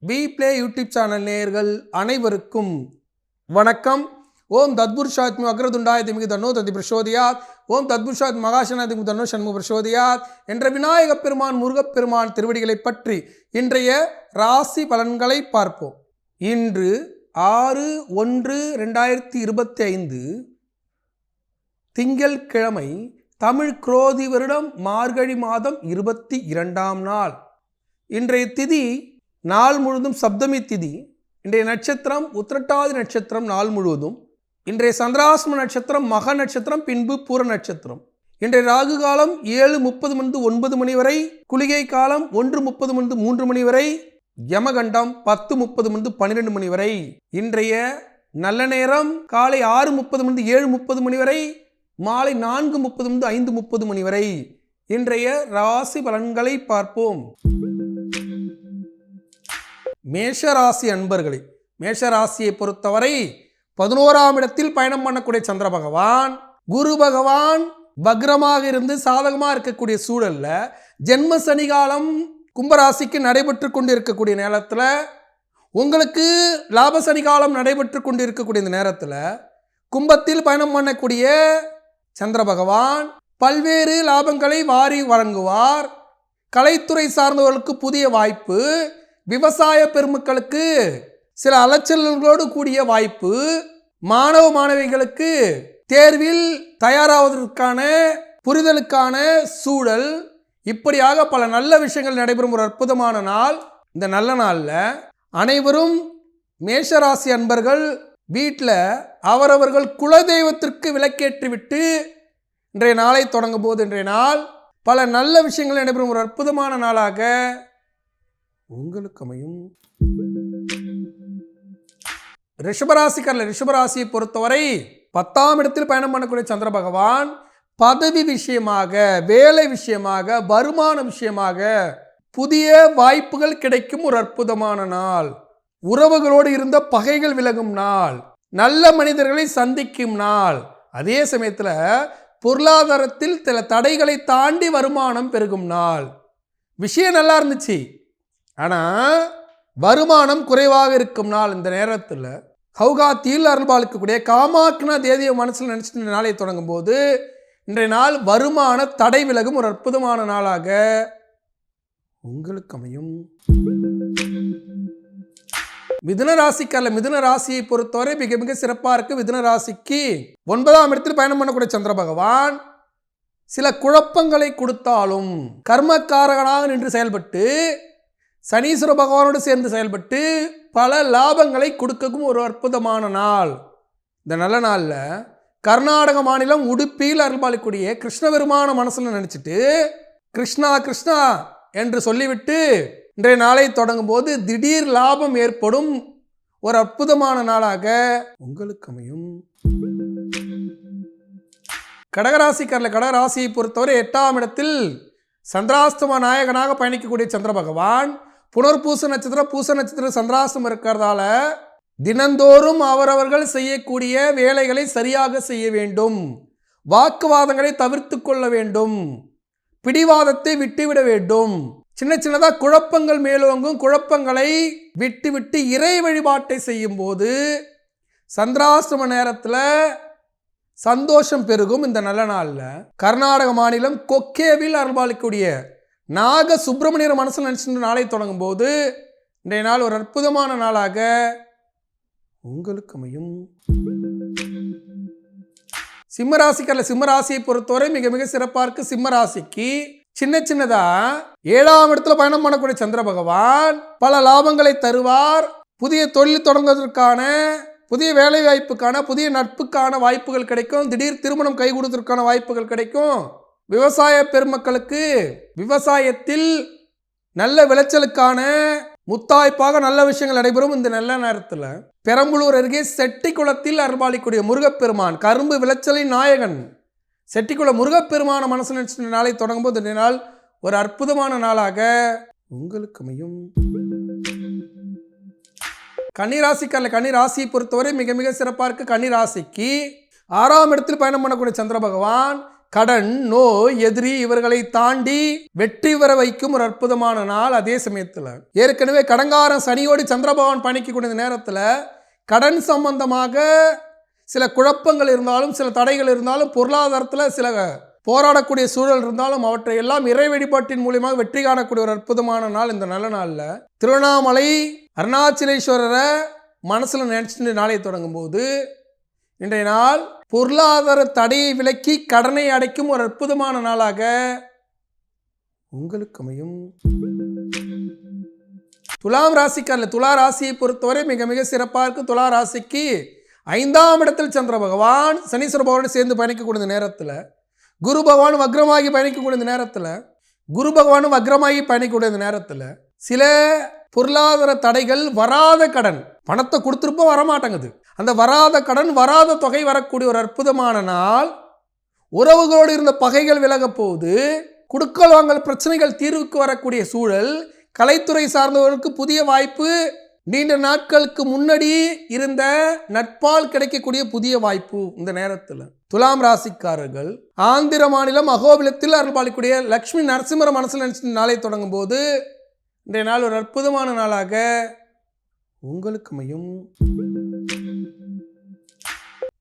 We play YouTube channel நேயர்கள் அனைவருக்கும் வணக்கம். ஓம் தத்புருஷாத்மி அக்ரதுண்டாய திமிகு தன்னோ ததி பிரசோதியாத். ஓம் தத்புருஷாத் மகாசனா திமிகு தன்னோ சண்முக பிரசோதியாத் என்ற விநாயகப் பெருமான் முருகப்பெருமான் திருவடிகளை பற்றி இன்றைய ராசி பலன்களை பார்ப்போம். இன்று 6/1/2025 திங்கள் கிழமை, தமிழ் குரோதி வருடம் மார்கழி மாதம் 22ஆம் நாள். இன்றைய திதி நாள் முழுவதும் சப்தமி திதி. இன்றைய நட்சத்திரம் உத்திரட்டாதி நட்சத்திரம் நாள் முழுவதும். இன்றைய சந்திராஷ்டம நட்சத்திரம் மக நட்சத்திரம், பின்பு பூர நட்சத்திரம். இன்றைய ராகு காலம் 7:30 9 மணி வரை, குளிகை காலம் 1:30 3 மணி வரை, யமகண்டம் 10:30 12 மணி வரை. இன்றைய நல்ல நேரம் காலை 6:30 7:30 மணி வரை, மாலை 4:30 5:30 மணி வரை. இன்றைய ராசி பலன்களை பார்ப்போம். மேஷராசி அன்பர்களே, மேஷராசியை பொறுத்தவரை 11ஆம் இடத்தில் பயணம் பண்ணக்கூடிய சந்திர பகவான், குரு பகவான் பக்ரமாக இருந்து சாதகமாக இருக்கக்கூடிய சூழல்ல ஜென்ம சனிகாலம் கும்பராசிக்கு நடைபெற்று கொண்டு இருக்கக்கூடிய நேரத்தில், உங்களுக்கு லாப சனிகாலம் நடைபெற்று கொண்டு இருக்கக்கூடிய இந்த நேரத்தில் கும்பத்தில் பயணம் பண்ணக்கூடிய சந்திர பகவான் பல்வேறு லாபங்களை வாரி வழங்குவார். கலைத்துறை சார்ந்தவர்களுக்கு புதிய வாய்ப்பு, விவசாய பெருமக்களுக்கு சில அலைச்சல்களோடு கூடிய வாய்ப்பு, மாணவ மாணவிகளுக்கு தேர்வில் தயாராவதற்கான புரிதலுக்கான சூழல், இப்படியாக பல நல்ல விஷயங்கள் நடைபெறும் ஒரு அற்புதமான நாள். இந்த நல்ல நாளில் அனைவரும் மேஷராசி அன்பர்கள் வீட்டில் அவரவர்கள் குலதெய்வத்திற்கு விளக்கேற்றிவிட்டு இன்றைய நாளை தொடங்கும் போது, இன்றைய நாள் பல நல்ல விஷயங்கள் நடைபெறும் ஒரு அற்புதமான நாளாக உங்களுக்கு அமையும். ரிஷபராசியை பொறுத்தவரை 10ஆம் இடத்தில் பயணம் பண்ணக்கூடிய சந்திர பகவான் பதவி விஷயமாக, வேலை விஷயமாக, வருமான விஷயமாக புதிய வாய்ப்புகள் கிடைக்கும் ஒரு அற்புதமான நாள். உறவுகளோடு இருந்த பகைகள் விலகும் நாள், நல்ல மனிதர்களை சந்திக்கும் நாள். அதே சமயத்தில் பொருளாதாரத்தில் சில தடைகளை தாண்டி வருமானம் பெருகும் நாள். விஷயம் நல்லா இருந்துச்சு, ஆனால் வருமானம் குறைவாக இருக்கும் நாள். இந்த நேரத்தில் கௌகாத்தியில் அருள்பாலிக்கக்கூடிய காமாக்னா தேதியை மனசில் நினச்சிட்டு நாளை தொடங்கும் போது இன்றைய நாள் வருமான தடை விலகும் ஒரு அற்புதமான நாளாக உங்களுக்கு அமையும். மிதுன ராசியை பொறுத்தவரை மிக மிக சிறப்பாக இருக்கு. மிதுன ராசிக்கு 9ஆம் இடத்தில் பயணம் பண்ணக்கூடிய சந்திர பகவான் சில குழப்பங்களை கொடுத்தாலும் கர்மக்காரகனாக நின்று செயல்பட்டு, சனீஸ்வர பகவானோடு சேர்ந்து செயல்பட்டு பல லாபங்களை கொடுக்கும் ஒரு அற்புதமான நாள். இந்த நல்ல நாளில் கர்நாடக மாநிலம் உடுப்பியில் அருள்பாலிக்கூடிய கிருஷ்ண பெருமான மனசில் நினச்சிட்டு கிருஷ்ணா கிருஷ்ணா என்று சொல்லிவிட்டு இன்றைய நாளை தொடங்கும் போது திடீர் லாபம் ஏற்படும் ஒரு அற்புதமான நாளாக உங்களுக்கு அமையும். கடகராசியை பொறுத்தவரை 8ஆம் இடத்தில் சந்திராஷ்டம நாயகனாக பயணிக்கக்கூடிய சந்திர பகவான் புனர்பூச நட்சத்திரம் சந்திராஷ்டமம் இருக்கிறதால தினந்தோறும் அவரவர்கள் செய்யக்கூடிய வேலைகளை சரியாக செய்ய வேண்டும், வாக்குவாதங்களை தவிர்த்து கொள்ள வேண்டும், பிடிவாதத்தை விட்டுவிட வேண்டும். சின்னதாக குழப்பங்கள் மேலோங்கும். குழப்பங்களை விட்டு இறை வழிபாட்டை செய்யும் போது சந்திராஷ்டம நேரத்தில் சந்தோஷம் பெருகும். இந்த நல்ல நாளில் கர்நாடக மாநிலம் கொக்கேவில் அருள்பாலிக்கூடிய நாக சுப்பிரமணியர் மனசில் நினைச்சு நாளை தொடங்கும் போது இன்றைய நாள் ஒரு அற்புதமான நாளாக உங்களுக்கு அமையும். சிம்மராசியை பொறுத்தவரை மிக மிக சிறப்பாக இருக்கு. சிம்மராசிக்கு சின்னதா 7ஆம் இடத்துல பயணம் பண்ணக்கூடிய சந்திர பகவான் பல லாபங்களை தருவார். புதிய தொழில் தொடங்குவதற்கான, புதிய வேலை வாய்ப்புக்கான, புதிய நட்புக்கான வாய்ப்புகள் கிடைக்கும். திடீர் திருமணம் கை கொடுத்ததற்கான வாய்ப்புகள் கிடைக்கும். விவசாய பெருமக்களுக்கு விவசாயத்தில் நல்ல விளைச்சலுக்கான முத்தாய்ப்பாக நல்ல விஷயங்கள் நடைபெறும். இந்த நல்ல நேரத்தில் பெரம்பலூர் அருகே செட்டிக்குளத்தில் அருள்பாலிக்கூடிய முருகப்பெருமான், கரும்பு விளைச்சலின் நாயகன் செட்டிக்குள முருகப்பெருமான மனசு நினைச்ச நாளை தொடங்கும் போது இந்த நாள் ஒரு அற்புதமான நாளாக உங்களுக்கு அமையும். கன்னிராசியை பொறுத்தவரை மிக மிக சிறப்பாக இருக்கு. கன்னிராசிக்கு 6ஆம் இடத்தில் பயணம் பண்ணக்கூடிய சந்திர பகவான் கடன், நோய், எதிரி இவர்களை தாண்டி வெற்றி பெற வைக்கும் ஒரு அற்புதமான நாள். அதே சமயத்தில் ஏற்கனவே கடங்காரன் சனியோடு சந்திர பகவான் பயணிக்கக்கூடிய நேரத்தில் கடன் சம்பந்தமாக சில குழப்பங்கள் இருந்தாலும், சில தடைகள் இருந்தாலும், பொருளாதாரத்தில் சில போராடக்கூடிய சூழல் இருந்தாலும் அவற்றை எல்லாம் இறை வழிபாட்டின் மூலியமாக வெற்றி காணக்கூடிய ஒரு அற்புதமான நாள் இந்த நல்ல நாளில். திருவண்ணாமலை அருணாச்சலேஸ்வரரை மனசில் நினைச்சிட்டு நாளை தொடங்கும் போது இன்றைய நாள் பொருளாதார தடையை விலக்கி கடனை அடைக்கும் ஒரு அற்புதமான நாளாக உங்களுக்கு அமையும். துலாம் ராசிக்காரர்கள், துலா ராசியை பொறுத்தவரை மிக மிக சிறப்பாக இருக்கு. துலா ராசிக்கு 5ஆம் இடத்தில் சந்திர பகவான் சனீஸ்வர பகவான் சேர்ந்து பயணிக்கக்கூடிய நேரத்தில், குரு பகவான் வக்ரமாகி பயணிக்கக்கூடிய நேரத்தில், குரு பகவானும் வக்ரமாகி பயணிக்கக்கூடிய நேரத்தில் சில பொருளாதார தடைகள், வராத கடன், பணத்தை கொடுத்துருப்போம் வரமாட்டேங்குது, அந்த வராத கடன், வராத தொகை வரக்கூடிய ஒரு அற்புதமான நாள். உறவுகளோடு இருந்த பகைகள் விலக போகுது. குடுக்கல் வாங்கல் பிரச்சனைகள் தீர்வுக்கு வரக்கூடிய சூழல். கலைத்துறை சார்ந்தவர்களுக்கு புதிய வாய்ப்பு. நீண்ட நாட்களுக்கு முன்னாடி இருந்த நட்பால் கிடைக்கக்கூடிய புதிய வாய்ப்பு இந்த நேரத்தில். துலாம் ராசிக்காரர்கள் ஆந்திர மாநிலம் அகோபிலத்தில் அருள்பாலிக்கூடிய லக்ஷ்மி நரசிம்மர மனசில் நினைச்சு நாளை தொடங்கும் போது இன்றைய நாள் ஒரு அற்புதமான நாளாக உங்களுக்கு அமையும்.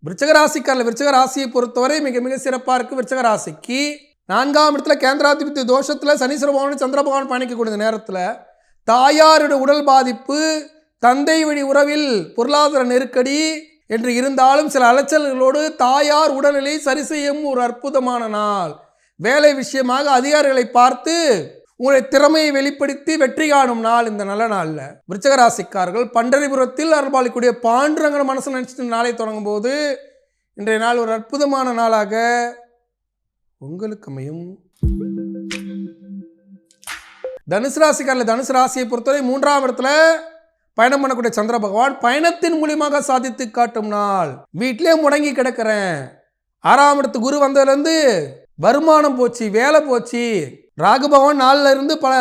விருச்சிக ராசிக்காரர்கள், விருச்சிக ராசியை பொறுத்தவரை மிக மிக சிறப்பாக இருக்கு. விருச்சிக ராசிக்கு 4ஆம் இடத்துல கேந்திராதிபதி தோஷத்தில் சனீஸ்வர பகவான் சந்திர பகவான் பயணிக்கக்கூடிய நேரத்தில் தாயாருடைய உடல் பாதிப்பு, தந்தை வழி உறவில் பொருளாதார நெருக்கடி என்று இருந்தாலும் சில அலைச்சல்களோடு தாயார் உடல்நிலை சரி செய்யும் ஒரு அற்புதமான நாள். வேலை விஷயமாக அதிகாரிகளை பார்த்து உங்களுடைய திறமையை வெளிப்படுத்தி வெற்றி காணும் நாள் இந்த நல்ல நாளில். விருச்சிக ராசிக்காரர்கள் பண்டரிபுரத்தில் அருள்பாலிக்கூடிய பாண்டுரங்கன் மனசு நினைச்சிட்டு நாளை தொடங்கும் போது இன்றைய நாள் ஒரு அற்புதமான நாளாக உங்களுக்கு அமையும். தனுசு ராசிக்காரர்கள், தனுசு ராசியை பொறுத்தவரை 3ஆம் இடத்துல பயணம் பண்ணக்கூடிய சந்திர பகவான் பயணத்தின் மூலியமாக சாதித்து காட்டும் நாள். வீட்டிலே முடங்கி கிடக்கிறேன், 6ஆம் இடத்து குரு வந்ததுலேருந்து வருமானம் போச்சு, வேலை போச்சு, ராகு பகவான் நாளில் இருந்து பல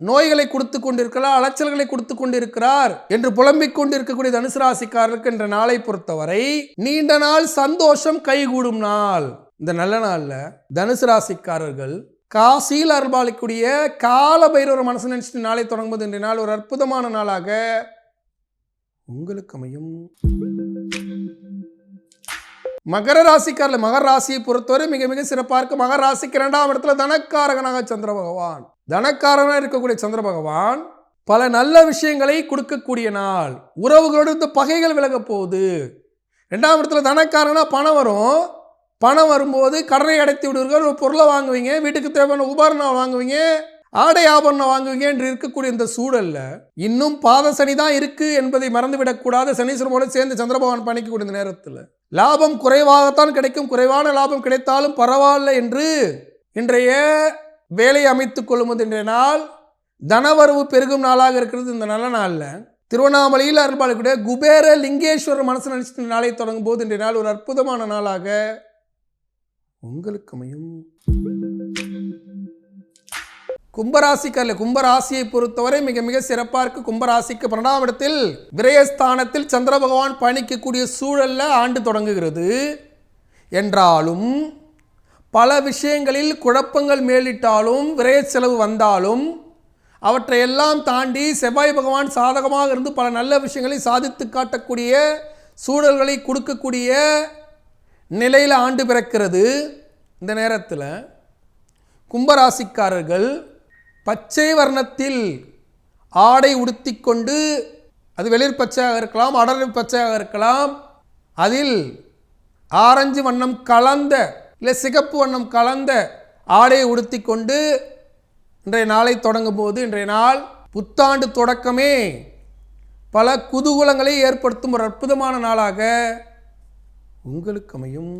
நோய்களை கொடுத்து கொண்டிருக்கிறார், அலைச்சல்களை கொடுத்து கொண்டிருக்கிறார் என்று புலம்பிக் கொண்டிருக்கக்கூடிய தனுசு ராசிக்காரர்களுக்கு என்ற நாளை பொறுத்தவரை நீண்ட நாள் சந்தோஷம் கைகூடும் நாள். இந்த நல்ல நாளில் தனுசு ராசிக்காரர்கள் காசியில் அருள்பாலிக்கூடிய கால பைரவர் மனசு நினைச்சிட்டு நாளை தொடங்கும்போது இன்றைய நாள் ஒரு அற்புதமான நாளாக உங்களுக்கு அமையும். மகர ராசிக்காரர்கள், மகர ராசியை பொறுத்தவரை மிக மிக சிறப்பாக இருக்கு. மகர ராசிக்கு 2ஆம் இடத்துல தனக்காரகனாக சந்திர பகவான், தனக்காரனாக இருக்கக்கூடிய சந்திர பகவான் பல நல்ல விஷயங்களை கொடுக்கக்கூடிய நாள். உறவுகளோடு இந்த பகைகள் விலக போகுது. 2ஆம் இடத்துல தனக்காரனா பணம் வரும். பணம் வரும்போது கடனை அடைத்து விடுவீர்கள், ஒரு பொருளை வாங்குவீங்க, வீட்டுக்கு தேவையான உபகரணம் வாங்குவீங்க, ஆடை ஆபரணம் வாங்குவீங்க என்று இருக்கக்கூடிய இந்த சூழல்ல இன்னும் பாத சனி தான் இருக்கு என்பதை மறந்துவிடக்கூடாது. சனீஸ்வரனோடு சேர்ந்து சந்திர பகவான் பயணிக்கக்கூடிய இந்த நேரத்தில் லாபம் குறைவாகத்தான் கிடைக்கும். குறைவான லாபம் கிடைத்தாலும் பரவாயில்லை என்று இன்றைய வேலையை அமைத்துக் கொள்ளும்போது இன்றைய நாள் தனவரவு பெருகும் நாளாக இருக்கிறது. இந்த நல்ல நாளில் திருவண்ணாமலையில் அருள்பாலிக்கூடிய குபேர லிங்கேஸ்வரர் மனசு நினைச்சிட்டு நாளை தொடங்கும் போது இன்றைய நாள் ஒரு அற்புதமான நாளாக உங்களுக்கு அமையும். கும்பராசிக்காரர்கள், கும்பராசியை பொறுத்தவரை மிக மிக சிறப்பாக இருக்கு. கும்பராசிக்கு 12ஆம் இடத்தில் விரயஸ்தானத்தில் சந்திர பகவான் பயணிக்கக்கூடிய சூழல்ல ஆண்டு தொடங்குகிறது என்றாலும் பல விஷயங்களில் குழப்பங்கள் மேலிட்டாலும் விரய செலவு வந்தாலும் அவற்றையெல்லாம் தாண்டி செவ்வாய் பகவான் சாதகமாக இருந்து பல நல்ல விஷயங்களை சாதித்து காட்டக்கூடிய சூழல்களை கொடுக்கக்கூடிய நிலையில் ஆண்டு பிறக்கிறது. இந்த நேரத்தில் கும்பராசிக்காரர்கள் பச்சை வர்ணத்தில் ஆடை உடுத்தி கொண்டு, அது வெளிர் பச்சையாக இருக்கலாம், அடர் பச்சையாக இருக்கலாம், அதில் ஆரஞ்சு வண்ணம் கலந்த இல்லை சிகப்பு வண்ணம் கலந்த ஆடையை உடுத்தி கொண்டு இன்றைய நாளை தொடங்கும் போது இன்றைய நாள் புத்தாண்டு தொடக்கமே பல குதூகலங்களை ஏற்படுத்தும் ஒரு அற்புதமான நாளாக உங்களுக்கு அமையும்.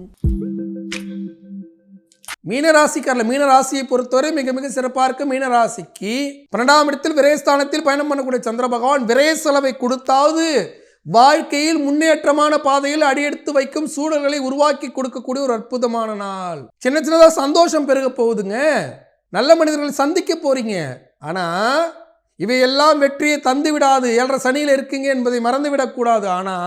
மீனராசிக்காரர்கள், மீனராசியை பொறுத்தவரை மிக மிக சிறப்பாக இருக்கு. மீனராசிக்கு 12ஆம் இடத்தில் விரயஸ்தானத்தில் பயணம் பண்ணக்கூடிய சந்திர பகவான் விரய செலவை கொடுத்தாவது வாழ்க்கையில் முன்னேற்றமான பாதையில் அடியெடுத்து வைக்கும் சூழல்களை உருவாக்கி கொடுக்கக்கூடிய ஒரு அற்புதமான நாள். சின்ன சின்னதாக சந்தோஷம் பெருக போகுதுங்க. நல்ல மனிதர்களை சந்திக்க போறீங்க. ஆனா இவையெல்லாம் வெற்றியை தந்து விடாது. 7.5 சனியில் இருக்கீங்க என்பதை மறந்துவிடக்கூடாது. ஆனா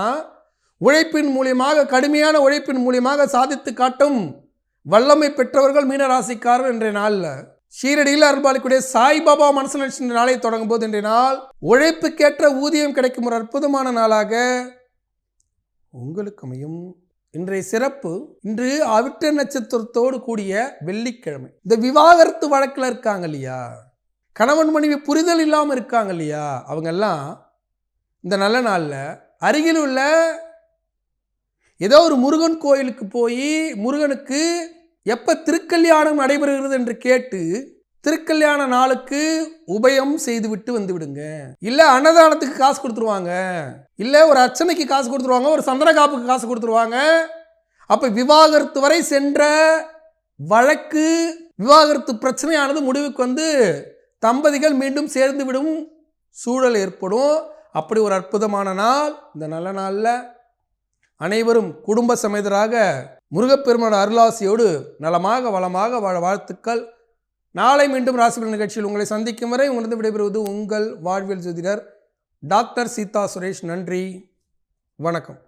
உழைப்பின் மூலியமாக, கடுமையான உழைப்பின் மூலியமாக சாதித்து காட்டும் வல்லமை பெற்றவர்கள் மீன ராசிக்காரர் இன்றைய நாளில் ஷீரடியில் அருள்பாலிக்கூடிய சாய்பாபா மனசு நினைச்ச நாளை தொடங்கும் போது இன்றைய நாள் உழைப்புக்கேற்ற ஊதியம் கிடைக்கும் ஒரு அற்புதமான நாளாக உங்களுக்கு அமையும். இன்றைய சிறப்பு, இன்று அவிட்ட நட்சத்திரத்தோடு கூடிய வெள்ளிக்கிழமை. இந்த விவாகரத்து வழக்கில் இருக்காங்க இல்லையா, கணவன் மனைவி புரிதல் இல்லாமல் இருக்காங்க இல்லையா, அவங்கெல்லாம் இந்த நல்ல நாளில் அருகில் உள்ள ஏதோ ஒரு முருகன் கோயிலுக்கு போய் முருகனுக்கு எப்போ திருக்கல்யாணம் நடைபெறுகிறது என்று கேட்டு திருக்கல்யாண நாளுக்கு உபயம் செய்துவிட்டு வந்து விடுங்க. இல்லை அன்னதானத்துக்கு காசு கொடுத்துருவாங்க, இல்லை ஒரு அர்ச்சனைக்கு காசு கொடுத்துருவாங்க, ஒரு சந்தன காப்புக்கு காசு கொடுத்துருவாங்க. அப்போ விவாகரத்து வரை சென்ற வழக்கு, விவாகரத்து பிரச்சனையானது முடிவுக்கு வந்து தம்பதிகள் மீண்டும் சேர்ந்து விடும் சூழல் ஏற்படும். அப்படி ஒரு அற்புதமான நாள். இந்த நல்ல நாளில் அனைவரும் குடும்ப சமேதராக முருகப்பெருமானோட அருளாசியோடு நலமாக வளமாக வாழ வாழ்த்துக்கள். நாளை மீண்டும் ராசிபலன் நிகழ்ச்சியில் உங்களை சந்திக்கும் வரை உங்களிடம் விடைபெறுவது உங்கள் வாழ்வியல் ஜோதிடர் டாக்டர் சீதா சுரேஷ். நன்றி, வணக்கம்.